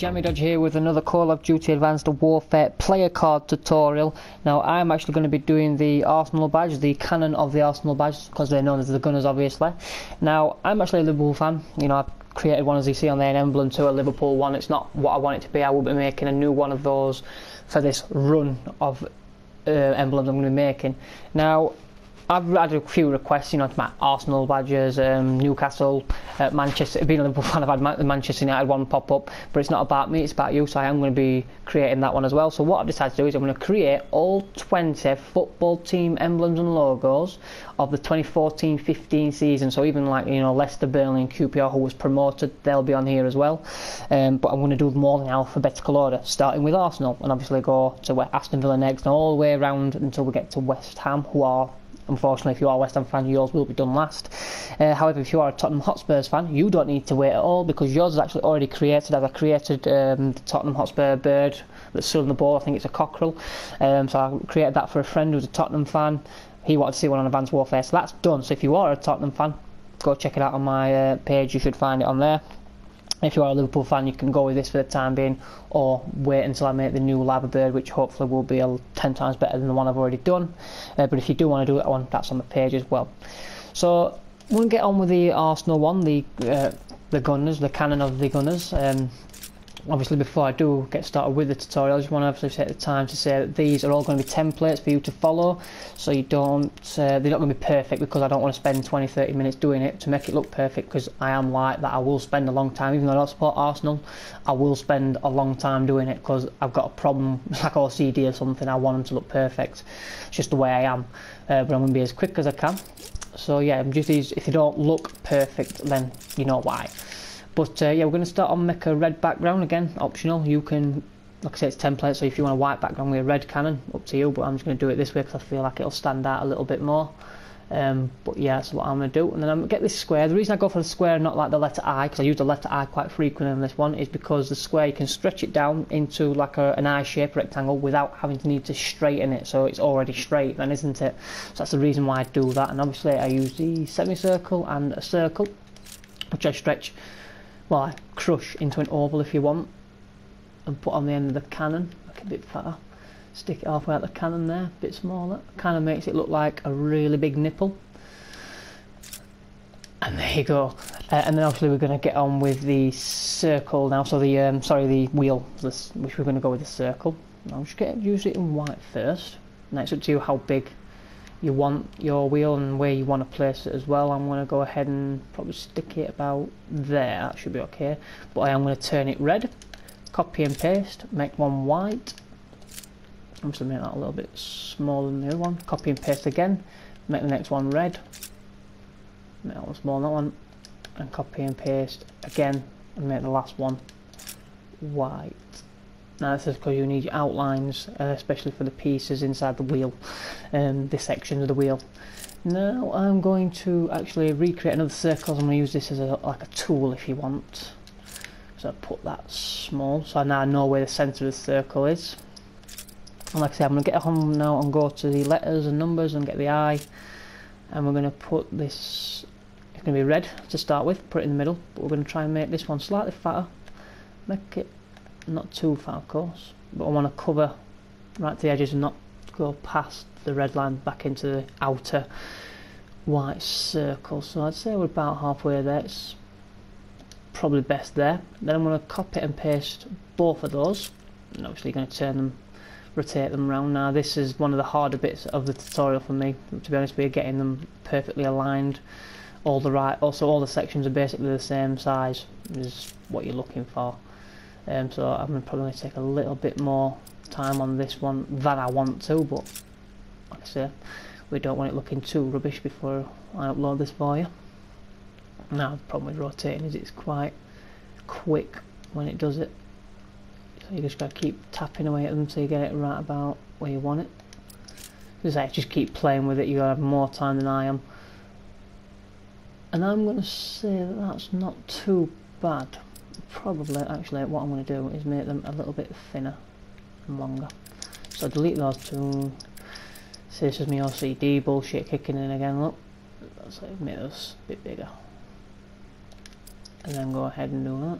Jammy Dodge here with another Call of Duty Advanced Warfare player card tutorial. Now I'm actually going to be doing the Arsenal badge, the cannon of the Arsenal badge, because they're known as the Gunners obviously. Now I'm actually a Liverpool fan, you know, I've created one as you see on there, an Emblem to a Liverpool one. It's not what I want it to be. I will be making a new one of those for this run of emblems I'm going to be making. Now I've had a few requests, you know, to my Arsenal badges, Newcastle, Manchester. Being a Liverpool fan, I've had the Manchester United one pop up, but it's not about me, it's about you, so I am going to be creating that one as well. So what I've decided to do is I'm going to create all 20 football team emblems and logos of the 2014-15 season. So even like, you know, Leicester, Burnley and QPR, who was promoted, they'll be on here as well. But I'm going to do them all in alphabetical order, starting with Arsenal, and obviously go to Aston Villa next, and all the way around until we get to West Ham, who are, unfortunately, if you are a West Ham fan, yours will be done last. However, if you are a Tottenham Hotspurs fan, you don't need to wait at all, because yours is actually already created. As I created the Tottenham Hotspur bird that's still on the ball, I think it's a cockerel. So I created that for a friend who's a Tottenham fan. He wanted to see one on Advanced Warfare, so that's done. So if you are a Tottenham fan, go check it out on my page, you should find it on there. If you are a Liverpool fan, you can go with this for the time being, or wait until I make the new Lava Bird, which hopefully will be 10 times better than the one I've already done. But if you do want to do that one, that's on the page as well. So we'll get on with the Arsenal one, the Gunners, the cannon of the Gunners. Obviously, before I do get started with the tutorial, I just want to obviously take the time to say that these are all going to be templates for you to follow, so you don't, they're not going to be perfect, because I don't want to spend 20-30 minutes doing it to make it look perfect, because I am like that. I will spend a long time, even though I don't support Arsenal, I will spend a long time doing it, because I've got a problem, like OCD or something. I want them to look perfect. It's just the way I am, but I'm going to be as quick as I can. So yeah, just these, if they don't look perfect, then you know why. But yeah, we're going to start on make a red background, again, optional. You can, like I say, it's template, so if you want a white background with a red cannon, up to you, but I'm just going to do it this way because I feel like it'll stand out a little bit more. But yeah, that's what I'm going to do. And then I'm going to get this square. The reason I go for the square, not like the letter I, because I use the letter I quite frequently on this one, is because the square, you can stretch it down into like an I-shaped rectangle without having to need to straighten it, so it's already straight then, isn't it? So that's the reason why I do that. And obviously I use the semicircle and a circle, which I stretch, well, I crush into an oval if you want, and put on the end of the cannon, make it a bit fatter, stick it halfway out the cannon there, a bit smaller, kind of makes it look like a really big nipple. And there you go. And then obviously we're going to get on with the circle now, so the, sorry, the wheel, which we're going to go with the circle. I'll just use it in white first, and it's up to you how big you want your wheel and where you want to place it as well. I'm going to go ahead and probably stick it about there, that should be okay. But I am going to turn it red, copy and paste, make one white. I'm just going to make that a little bit smaller than the other one. Copy and paste again, make the next one red, make that one smaller than that one, and copy and paste again, and make the last one white. Now this is because you need outlines, especially for the pieces inside the wheel, the sections of the wheel. Now I'm going to actually recreate another circle. I'm going to use this as like a tool if you want. So I put that small, so now I know where the centre of the circle is. And like I said, I'm going to get home now and go to the letters and numbers and get the eye. And we're going to put this, it's going to be red to start with, put it in the middle. But we're going to try and make this one slightly fatter, make it not too far of course, but I want to cover right to the edges and not go past the red line back into the outer white circle. So I'd say we're about halfway there, it's probably best there. Then I'm going to copy and paste both of those, and obviously you're going to turn them, rotate them around. Now this is one of the harder bits of the tutorial for me, to be honest with you, getting them perfectly aligned, all the sections are basically the same size is what you're looking for. So I'm probably going to take a little bit more time on this one than I want to, but like I say, we don't want it looking too rubbish before I upload this for you. Now the problem with rotating is it's quite quick when it does it, so you just got to keep tapping away at them till you get it right about where you want it. Just keep playing with it, you're going to have more time than I am. And I'm going to say that that's not too bad. Probably, actually, what I'm going to do is make them a little bit thinner and longer. So delete those two. See, this is my OCD bullshit kicking in again, look. So make those a bit bigger. And then go ahead and do that.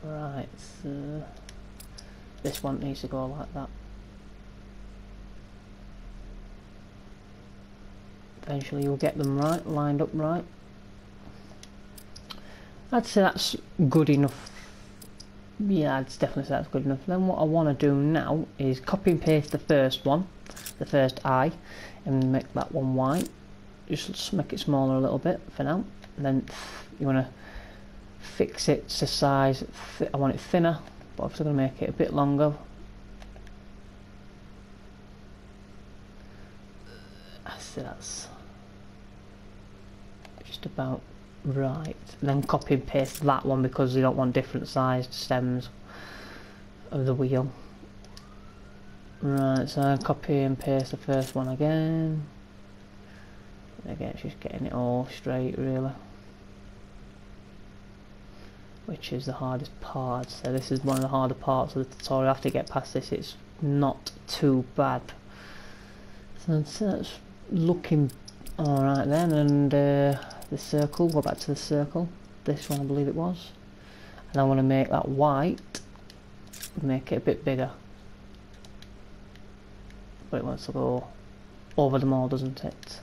Right, so this one needs to go like that. Eventually you'll get them right, lined up right. I'd say that's good enough. Yeah, I'd definitely say that's good enough. Then what I want to do now is copy and paste the first one, the first eye, and make that one white. Just make it smaller a little bit for now. And then you want to fix it to size. I want it thinner, but I'm still going to make it a bit longer. I see that's just about right. And then copy and paste that one because you don't want different sized stems of the wheel. Right, so copy and paste the first one again. Again, it's just getting it all straight really, which is the hardest part. So this is one of the harder parts of the tutorial. After you get past this, it's not too bad. So that's looking alright then, and the circle, go back to the circle, this one I believe it was, and I want to make that white, make it a bit bigger, but it wants to go over them all, doesn't it?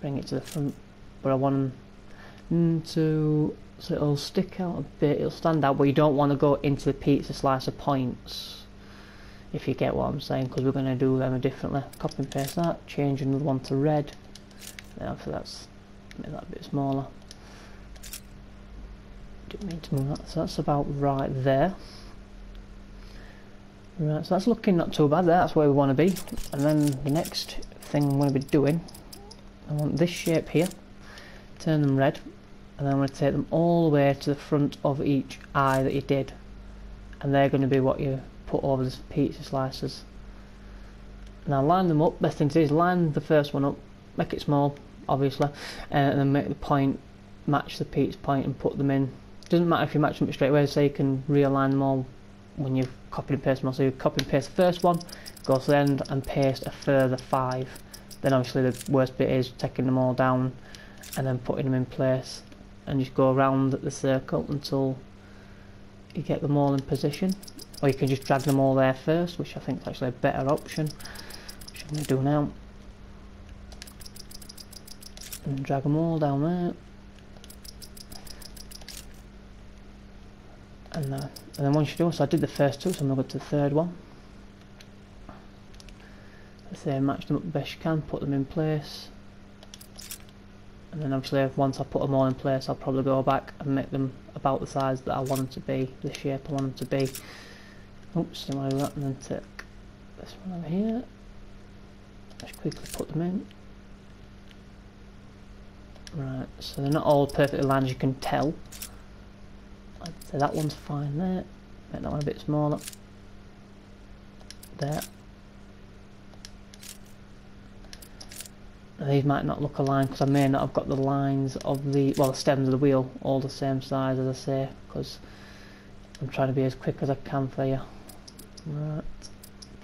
Bring it to the front, but I want them to, so it'll stick out a bit, it'll stand out, but you don't want to go into the pizza slicer points, if you get what I'm saying, because we're going to do them differently. Copy and paste that, change another one to red, and after that's, make that a bit smaller. Didn't mean to move that, so that's about right there. Right, so that's looking not too bad there, that's where we want to be. And then the next thing I'm going to be doing, I want this shape here, turn them red, and then I'm going to take them all the way to the front of each eye that you did, and they're going to be what you put over the pizza slices. Now line them up. Best thing to do is line the first one up, make it small obviously, and then make the point match the pizza point and put them in. Doesn't matter if you match them straight away, so you can realign them all when you've copied and pasted them all. So you copy and paste the first one, go to the end and paste a further 5. Then obviously the worst bit is taking them all down and then putting them in place, and just go around the circle until you get them all in position. Or you can just drag them all there first, which I think is actually a better option, which I'm going to do now. And drag them all down there. And then once you do, so I did the first 2, so I'm going to go to the third one. Let's say match them up the best you can, put them in place. And then obviously once I put them all in place, I'll probably go back and make them about the size that I want them to be, the shape I want them to be. Oops, didn't want to do that, and then take this one over here. Just quickly put them in. Right, so they're not all perfectly aligned, as you can tell. I'd say that one's fine there. Make that one a bit smaller. There. Now these might not look aligned because I may not have got the lines of the, well, the stems of the wheel all the same size, as I say, because I'm trying to be as quick as I can for you. Right,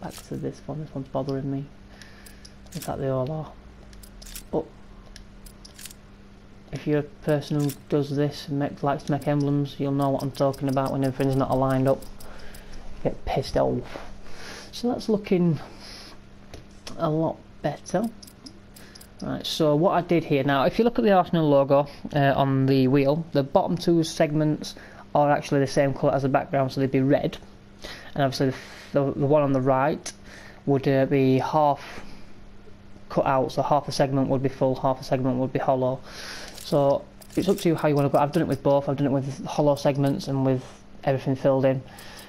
back to this one. This one's bothering me. In fact, they all are. But if you're a person who does this and likes to make emblems, you'll know what I'm talking about when everything's not aligned up. You get pissed off. So that's looking a lot better. Right, so what I did here, now if you look at the Arsenal logo on the wheel, the bottom 2 segments are actually the same colour as the background, so they'd be red. And obviously the one on the right would be half cut out, so half a segment would be full, half a segment would be hollow. So it's up to you how you want to go. I've done it with both. I've done it with hollow segments and with everything filled in,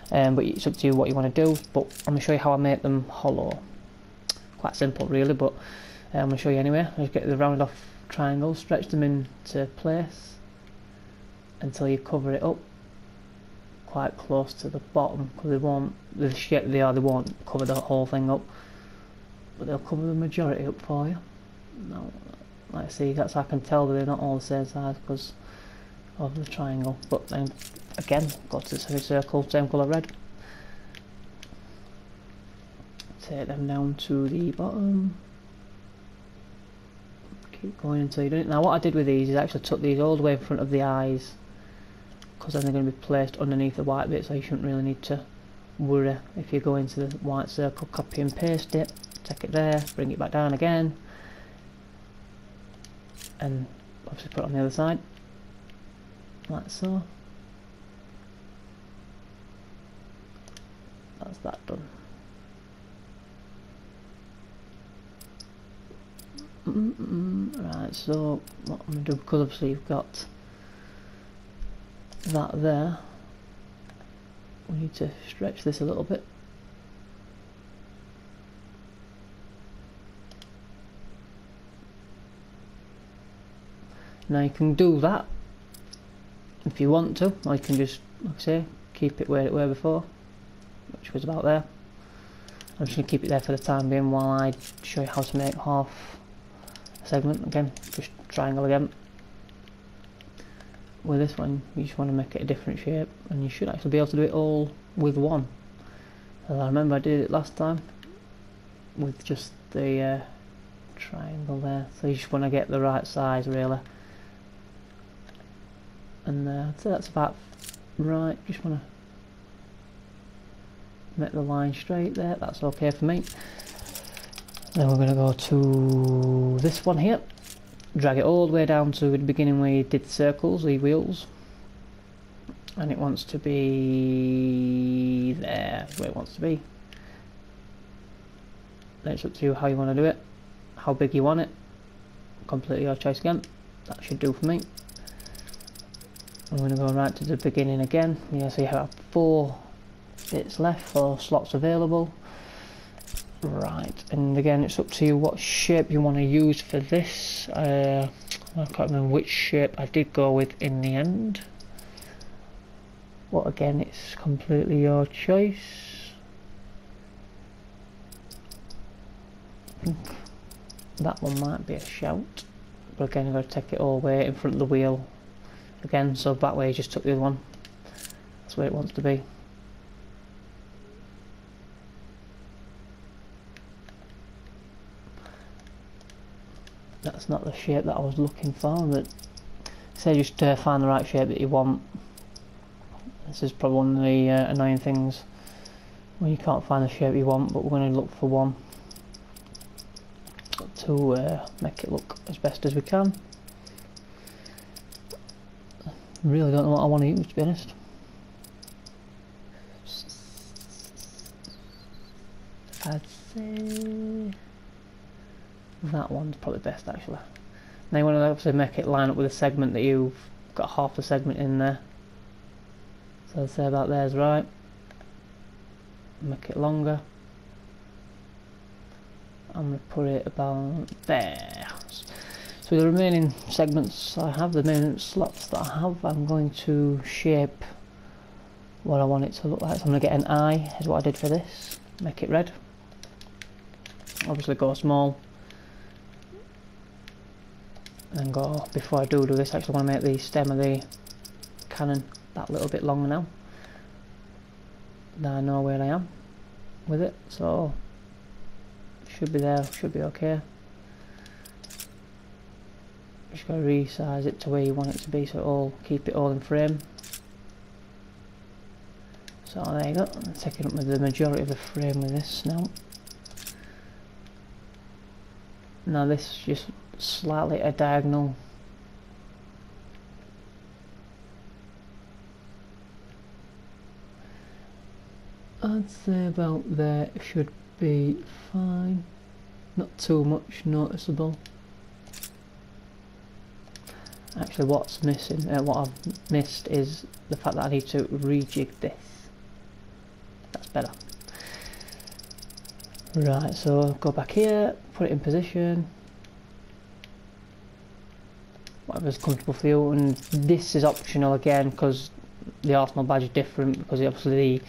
but it's up to you what you want to do. But I'm going to show you how I make them hollow. Quite simple really, but I'm going to show you anyway. Just get the rounded off triangles, stretch them into place until you cover it up quite close to the bottom, because they won't, the shape they are, they won't cover the whole thing up, but they'll cover the majority up for you. Now, like I see, that's how I can tell that they're not all the same size because of the triangle. But then again, go to the semicircle, same colour red. Take them down to the bottom. Keep going until you do it. Now what I did with these is I actually took these all the way in front of the eyes because then they're going to be placed underneath the white bit, so you shouldn't really need to worry if you go into the white circle, copy and paste it, take it there, bring it back down again, and obviously put it on the other side, like so. That's that done. Right, so what I'm going to do, because obviously you've got that there, we need to stretch this a little bit. Now you can do that if you want to, or you can just, like I say, keep it where it were before, which was about there. I'm just going to keep it there for the time being while I show you how to make half a segment. Again, just triangle again. With this one, you just want to make it a different shape, and you should actually be able to do it all with one. As I remember I did it last time with just the triangle there, so you just want to get the right size really. And I'd say that's about right. Just want to make the line straight there, that's okay for me. Then we're going to go to this one here, drag it all the way down to the beginning where you did the circles, the wheels, and it wants to be there where it wants to be. Then it's up to you how you want to do it, how big you want it, completely your choice again. That should do for me. I'm going to go right to the beginning again. Yeah, so you have 4 bits left, 4 slots available. Right, and again it's up to you what shape you want to use for this. I can't remember which shape I did go with in the end. But again, it's completely your choice. I think that one might be a shout. But again, you've got to take it all the way in front of the wheel. Again, so that way you just took the other one. That's where it wants to be. That's not the shape that I was looking for, but say just find the right shape that you want. This is probably one of the annoying things when you can't find the shape you want, but we're going to look for one to make it look as best as we can. Really don't know what I want to use, to be honest. I'd say that one's probably best actually. Now you want to obviously make it line up with a segment that you've got half the segment in there. So I'd say about there's right. Make it longer. I'm going to put it about there. So the remaining segments I have, the remaining slots that I have, I'm going to shape what I want it to look like. So I'm going to get an eye, is what I did for this. Make it red. Obviously go small. And go, before I do this, I actually want to make the stem of the cannon that little bit longer now. Now I know where I am with it, so should be there, should be okay. Just gotta resize it to where you want it to be, so it'll keep it all in frame. So there you go, I'm taking up with the majority of the frame with this now. Now this is just slightly a diagonal. I'd say about there should be fine, not too much noticeable. Actually what's missing, what I've missed is the fact that I need to rejig this. That's better. Right, so go back here, put it in position, whatever's comfortable for you, and this is optional again because the Arsenal badge is different, because obviously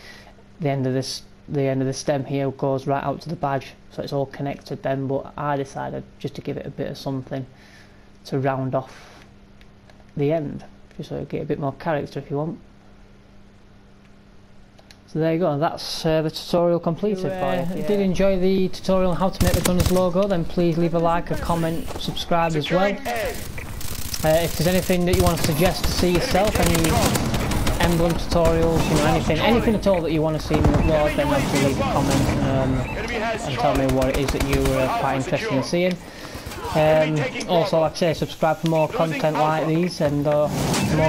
the end of the stem here goes right out to the badge, so it's all connected then, but I decided just to give it a bit of something to round off the end, just so you get a bit more character if you want. So there you go, that's the tutorial completed for you. If you did enjoy the tutorial on how to make the Gunners logo, then please leave a like, a comment, subscribe as well. If there's anything that you want to suggest to see yourself, any emblem tutorials, you know, anything at all that you want to see me upload, then obviously leave a comment and tell me what it is that you were quite interested in seeing. Also, like I say, subscribe for more content like these and more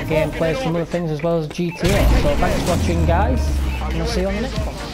gameplays from other things as well as GTA. So thanks for watching, guys, and I'll see you on the next one.